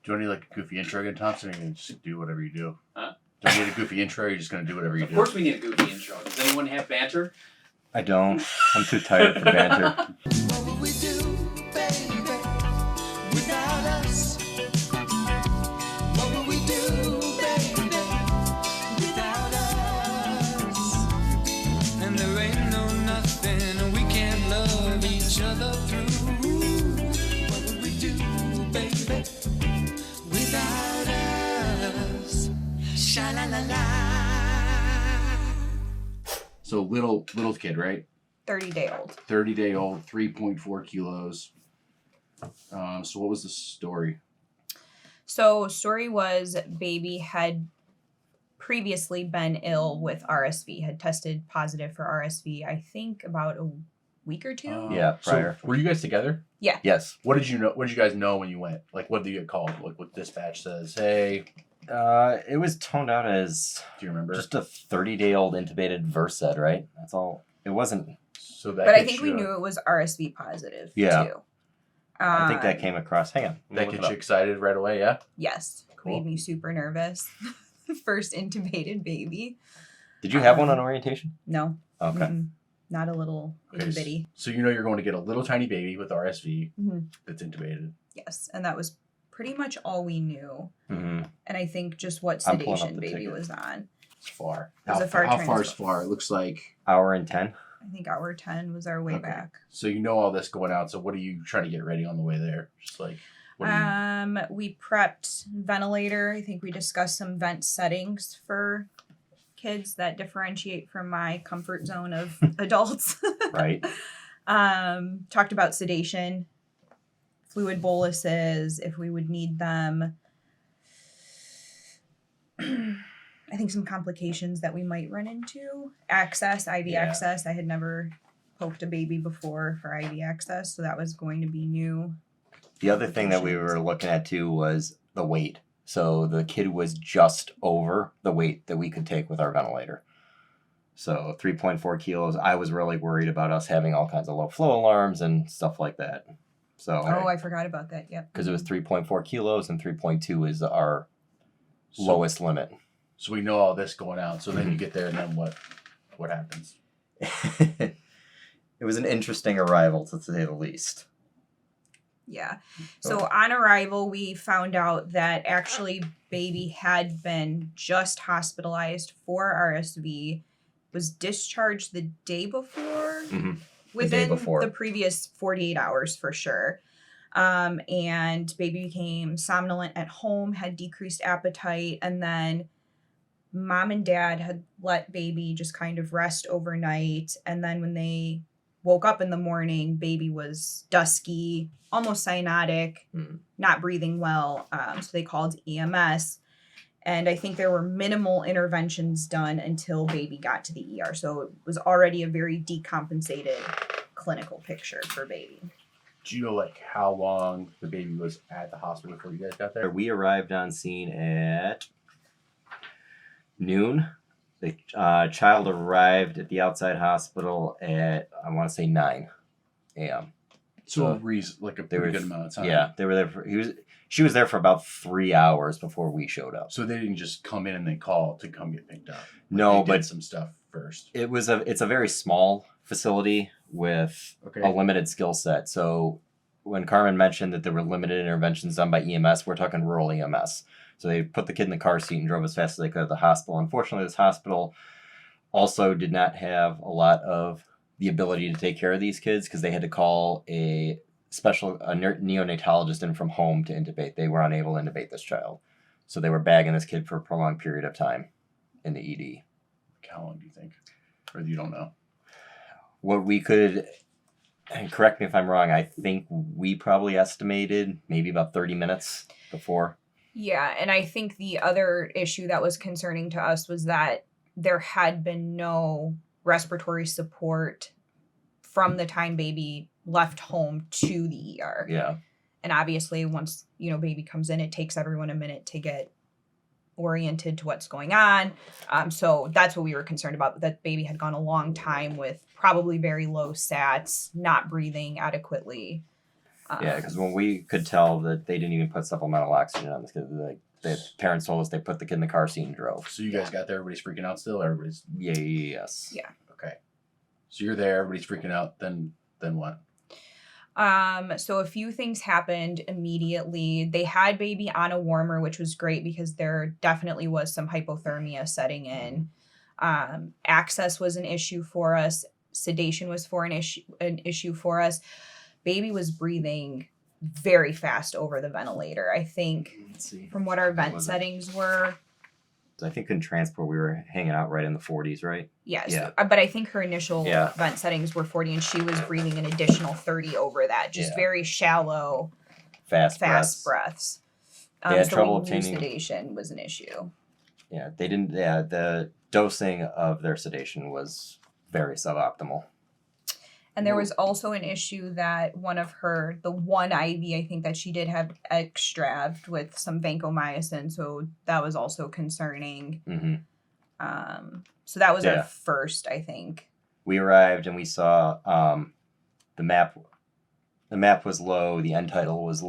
Do you need like a goofy intro again, Thompson? Or you can just do whatever you do? Huh? Do you need a goofy intro? Or you're just gonna do whatever you do? Of course, we need a goofy intro. Does anyone have banter? I don't. I'm too tired for banter. What would we do, baby, without us? What would we do, baby, without us? And there ain't no nothing we can't love each other through. What would we do, baby, without us? Sha-la-la-la. So little kid, right? 30-day old. 30-day old, 3.4 kilos. So what was the story? So story was baby had previously been ill with RSV, had tested positive for RSV, I think about a week or two. Yeah, prior. So were you guys together? Yeah. Yes. What did you know? What did you guys know when you went? Like, what did you get called? Like, what dispatch says? Hey, It was toned out as do you remember? just a 30-day-old intubated Murse, right? That's all. It wasn't. So that. But I kid think we showed- knew it was RSV positive Yeah. too. I think that came across. Hang on. that gets you excited right away. Yeah. Yes. Cool. Made me super nervous. First intubated baby. Did you have one on orientation? No. Okay. Mm-mm. Not a little itty bitty. So you know you're going to get a little tiny baby with RSV Mhm. that's intubated. Yes. And that was pretty much all we knew. Mm-hmm. And I think just what I'm pulling up sedation the baby ticket. was on. It's far. It was How, a far how train far as is well. far? It looks like. Hour and 10. I think hour 10 was our way Okay. back. So you know all this going out. So what are you trying to get ready on the way there? Just like. What are you, We prepped ventilator. I think we discussed some vent settings for kids that differentiate from my comfort zone of adults. Right. Talked about sedation, fluid boluses, if we would need them. I think some complications that we might run into. Access, IV Yeah. access. I had never poked a baby before for IV access, so that was going to be new. The other thing that we were looking at too was the weight. So the kid was just over the weight that we could take with our ventilator. So 3.4 kilos. I was really worried about us having all kinds of low flow alarms and stuff like that. So Oh, I forgot about that. Yep. because it was 3.4 kilos and 3.2 is our lowest limit. So we know all this going out. So then Mm-hmm. you get there, and then what happens? It was an interesting arrival, to say the least. Yeah. So on arrival, we found out that actually baby had been just hospitalized for RSV, was discharged the day before, Mhm. within before. the previous 48 hours for sure. And baby became somnolent at home, had decreased appetite, and then mom and dad had let baby just kind of rest overnight. And then when they woke up in the morning, baby was dusky, almost cyanotic, not breathing well. So they called EMS. And I think there were minimal interventions done until baby got to the ER. So it was already a very decompensated clinical picture for baby. Do you know like how long the baby was at the hospital before you guys got there? We arrived on scene at noon. The child arrived at the outside hospital at, I want to say, 9 a.m. So a reason, like a They pretty were, good amount of time. yeah, they were there for, she was there for about 3 hours before we showed up. So they didn't just come in and then call to come get picked up. Like, No, they did but some stuff first. it's a very small facility with Okay. a limited skill set. So when Carmen mentioned that there were limited interventions done by EMS, we're talking rural EMS. So they put the kid in the car seat and drove as fast as they could to the hospital. Unfortunately, this hospital also did not have a lot of the ability to take care of these kids because they had to call a neonatologist in from home to intubate. They were unable to intubate this child. So they were bagging this kid for a prolonged period of time in the ED. How long do you think? Or you don't know? What we could, and correct me if I'm wrong, I think we probably estimated maybe about 30 minutes before. Yeah, and I think the other issue that was concerning to us was that there had been no respiratory support from the time baby left home to the ER. Yeah. And obviously once, baby comes in, it takes everyone a minute to get oriented to what's going on. So that's what we were concerned about, that baby had gone a long time with probably very low sats, not breathing adequately. Yeah, because when we could tell that they didn't even put supplemental oxygen on this kid, like the parents told us they put the kid in the car seat and drove. So you guys got there, everybody's freaking out still? Everybody's Yes. Yeah. okay. So you're there, everybody's freaking out, then what? So a few things happened immediately. They had baby on a warmer, which was great because there definitely was some hypothermia setting in. Access was an issue for us. Sedation was an issue for us. Baby was breathing very fast over the ventilator. I think Let's see. from what our What vent was it? settings were, So I think in transport we were hanging out right in the 40s, right? yes. Yeah. But I think her initial Yeah. vent settings were 40 and she was breathing an additional 30 over that. Just Yeah. very shallow, Fast breaths. They had so trouble we knew obtaining- sedation was an issue. Yeah, they didn't. Yeah, the dosing of their sedation was very suboptimal. And there was also an issue that the one IV, I think that she did have extraved with some vancomycin, so that was also concerning. Mm-hmm. So that was Yeah. our first, I think. We arrived and we saw the map. The map was low. The end tidal was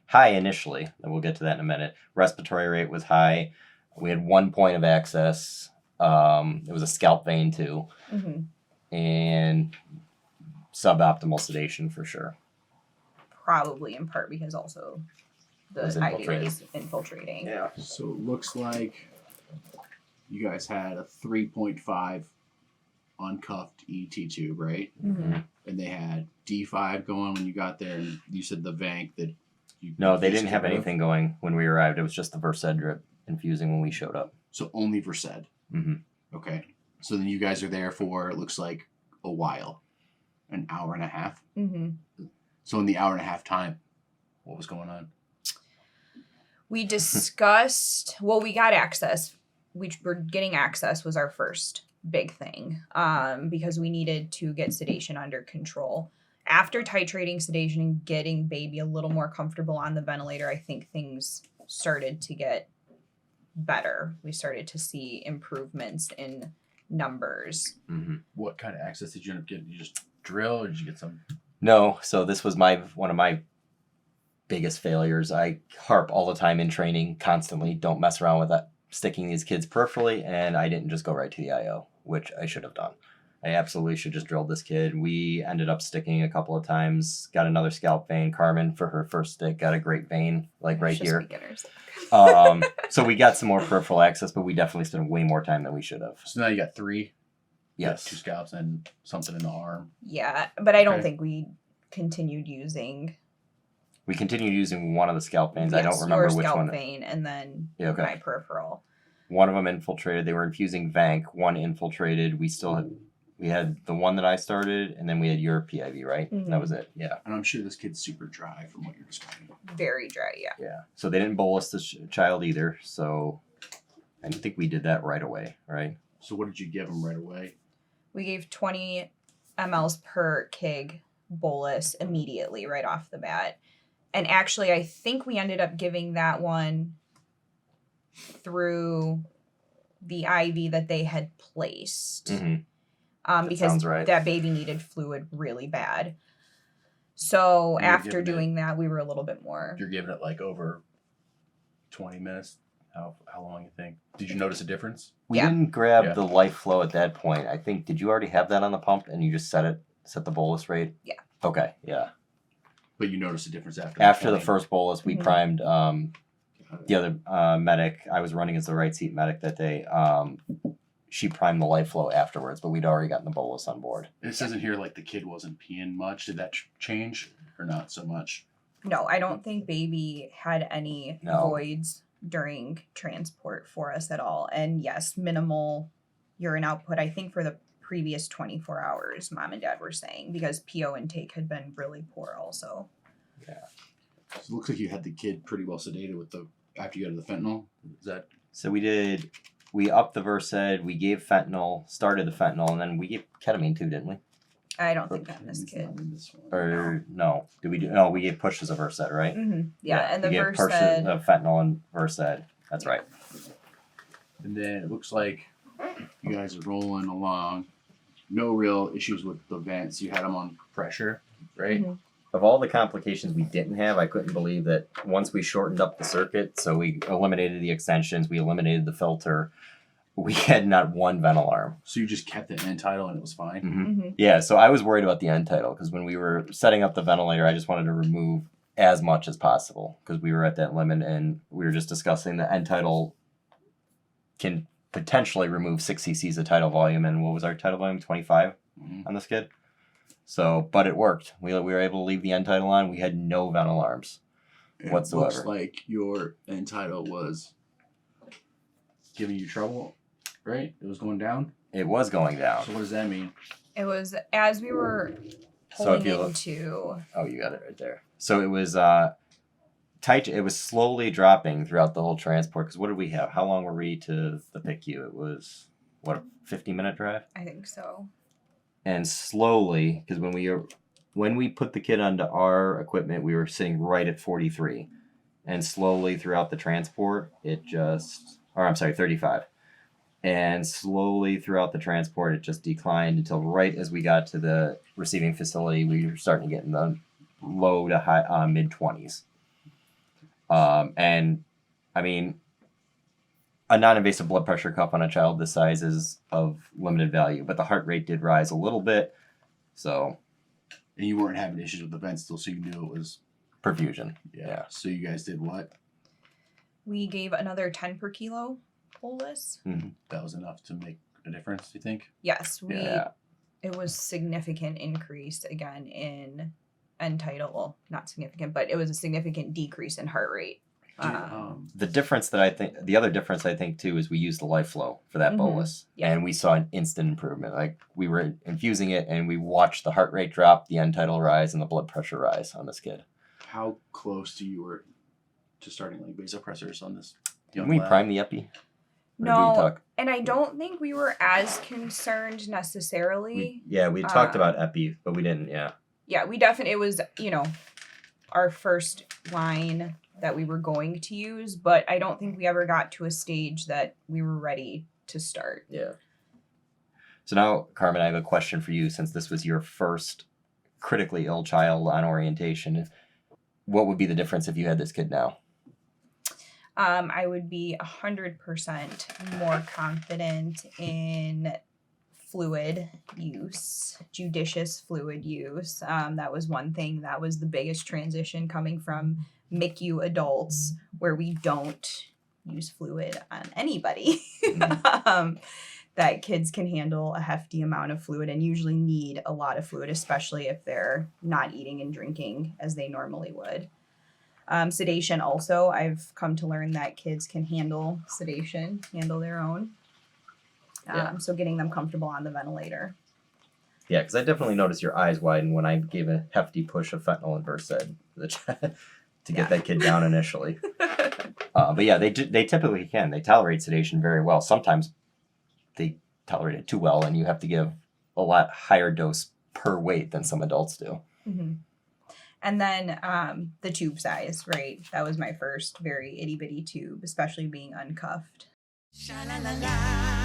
high initially, and we'll get to that in a minute. Respiratory rate was high. We had 1 point of access. It was a scalp vein too, and suboptimal sedation for sure. Probably in part because also the It was IV infiltrating. was infiltrating. Yeah. So it looks like you guys had a 3.5 uncuffed ET tube, right? Mhm. And they had D5 going when you got there, and you said the vanc that you No, they infused didn't have it with. anything going when we arrived. It was just the Versed drip infusing when we showed up. So only Versed. Mm-hmm. Okay. So then you guys are there for, it looks like, a while. An hour and a half. Mhm. So in the hour and a half time, what was going on? We discussed, well, we got access. We were getting access was our first big thing because we needed to get sedation under control. After titrating sedation and getting baby a little more comfortable on the ventilator, I think things started to get better. We started to see improvements in numbers. Mm-hmm. What kind of access did you end up getting? Did you just drill, or did you get some? No, so this was one of my biggest failures. I harp all the time in training, constantly, don't mess around with that, sticking these kids peripherally, and I didn't just go right to the IO, which I should have done. I absolutely should just drilled this kid. We ended up sticking a couple of times, got another scalp vein. Carmen, for her first stick, got a great vein, like right It's just here. beginners. So we got some more peripheral access, but we definitely spent way more time than we should have. So now you got 3. You got Yes. 2 scalps and something in the arm. Yeah, but I don't Okay. think we continued using We continued using one of the scalp veins. I yes, don't remember your which scalp one. vein and then Yeah, okay. my peripheral. One of them infiltrated. They were infusing Vanc. One infiltrated. We had the one that I started, and then we had your PIV, right? Mhm. That was it. Yeah. And I'm sure this kid's super dry from what you're describing. Very dry, yeah. Yeah. So they didn't bolus the child either. So I think we did that right away, right? So what did you give him right away? We gave 20 mLs per kg bolus immediately right off the bat. And actually, I think we ended up giving that one through the IV that they had placed. Mm-hmm. Because sounds right. that baby needed fluid really bad. So You were after giving it- doing that, we were a little bit more. You're giving it like over 20 minutes. How long you think? Did you notice a difference? We Yeah. didn't grab Yeah. the life flow at that point. I think, did you already have that on the pump and you just set the bolus rate? Yeah. Okay. Yeah. But you noticed a difference after. After the 20? first bolus, we Mhm. primed the other medic. I was running as the right seat medic that day. She primed the life flow afterwards, but we'd already gotten the bolus on board. It says in here like the kid wasn't peeing much. Did that change or not so much? No, I don't think baby had any No. voids during transport for us at all. And yes, minimal urine output, I think, for the previous 24 hours, mom and dad were saying, because PO intake had been really poor also. So it looks like you had the kid pretty well sedated with after you got the fentanyl. Is that So we upped the Versed, we gave fentanyl, started the fentanyl, and then we gave ketamine too, didn't we? I don't think on this It's kid. not in this one. Or no? Did we do? No, we gave pushes of Versed, right? Yeah, and the we gave verse pushes said, of fentanyl and Versed. That's right. And then it looks like you guys are rolling along. No real issues with the vents. You had them on pressure, right? Mhm. of all the complications we didn't have, I couldn't believe that once we shortened up the circuit, so we eliminated the extensions, we eliminated the filter, we had not one vent alarm. So you just kept the end title and it was fine? Mm-hmm. Yeah, so I was worried about the end title because when we were setting up the ventilator, I just wanted to remove as much as possible because we were at that limit, and we were just discussing the end title can potentially remove 6 cc's of tidal volume, and what was our tidal volume? 25 on this kid. So, but it worked. We were able to leave the end title on. We had no vent alarms whatsoever. It looks like your end title was giving you trouble, right? It was going down? It was going down. So what does that mean? It was as we were So if pulling you look, into. oh, you got it right there. So it was tight. It was slowly dropping throughout the whole transport. Because what did we have? How long were we to the PICU? It was what, a 50-minute drive? I think so. And slowly, because when we put the kid onto our equipment, we were sitting right at 43, and slowly throughout the transport, it just, or I'm sorry, 35, and slowly throughout the transport, it just declined until right as we got to the receiving facility, we were starting to get in the low to high mid 20s. And I mean, a non-invasive blood pressure cuff on a child this size is of limited value, but the heart rate did rise a little bit, so. And you weren't having issues with the vent still, so you knew it was Perfusion. yeah. So you guys did what? We gave another 10 per kilo bolus. That was enough to make a difference, do you think? Yes, Yeah. it was significant increase again in end tidal. Well, not significant, but it was a significant decrease in heart rate. The difference that the other difference I think too is we used the life flow for that Mhm. bolus, Yeah. and we saw an instant improvement. Like we were infusing it, and we watched the heart rate drop, the end tidal rise, and the blood pressure rise on this kid. How close to you were to starting like vasopressors on this young Didn't we lad? prime the epi? Or did we No, talk- and I don't think we were as concerned necessarily. we talked about epi, but we didn't. Yeah. Yeah, we definitely, it was, our first line that we were going to use, but I don't think we ever got to a stage that we were ready to start. Yeah. So now, Carmen, I have a question for you. Since this was your first critically ill child on orientation, what would be the difference if you had this kid now? I would be 100% more confident in fluid use, judicious fluid use. That was one thing. That was the biggest transition coming from MICU adults, where we don't use fluid on anybody. That kids can handle a hefty amount of fluid and usually need a lot of fluid, especially if they're not eating and drinking as they normally would. Sedation also, I've come to learn that kids can handle sedation, handle their own. So getting them comfortable on the ventilator. Yeah, because I definitely noticed your eyes widen when I gave a hefty push of fentanyl and Versed to get that kid down initially. But yeah, they typically can. They tolerate sedation very well. Sometimes they tolerate it too well, and you have to give a lot higher dose per weight than some adults do. Mm-hmm. And then the tube size, right? That was my first very itty bitty tube, especially being uncuffed. Sha-la-la-la.